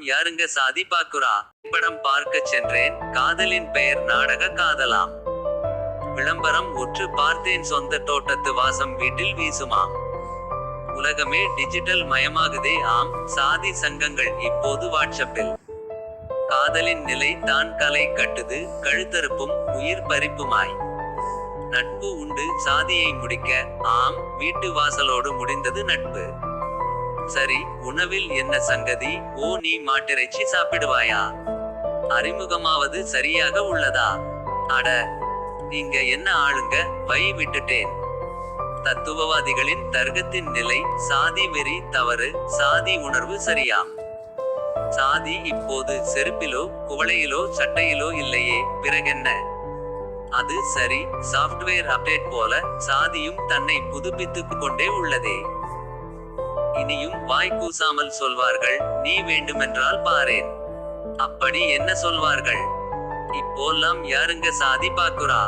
யாருங்க சாதி பாக்குறா. படம் பார்க்க சென்றேன், காதலின் பெயர் நாடக காதலாம். விளம்பரம் உற்று பார்த்தேன், சொந்த தோட்டத்து வாசம் வீட்டில் வீசுமாம். உலகமே டிஜிட்டல் மயமாகுதே. ஆம், சாதி சங்கங்கள் இப்போது வாட்ஸ்அப்பில். காதலின் நிலை தான் கலை கட்டுது, கழுத்தறுப்பும் உயிர் பறிப்புமாய். நட்பு உண்டு சாதியை முடிக்க. ஆம், வீட்டு வாசலோடு முடிந்தது நட்பு. சரி, உணவில் என்ன சங்கதி? ஓ, நீ மாட்டிறைச்சி சாப்பிடுவாயா? அறிமுகமாவது சரியாக உள்ளதா? அட, நீங்க என்ன ஆளுங்க, வை விட்டுட்டேன். தத்துவவாதிகளின் தர்க்கத்தின் நிலை, சாதி வெறி தவறு, சாதி உணர்வு சரியாம். சாதி இப்போது செருப்பிலோ குவளையிலோ சட்டையிலோ இல்லையே, பிறகென்ன? அது சரி, சாஃப்ட்வேர் அப்டேட் போல சாதியும் தன்னை புதுப்பித்துக் கொண்டே உள்ளதே. இனியும் வாய் கூசாமல் சொல்வார்கள், நீ வேண்டுமென்றால் பாரேன். அப்படி என்ன சொல்வார்கள்? இப்போல்லாம் யாருங்க சாதி பாக்குறா?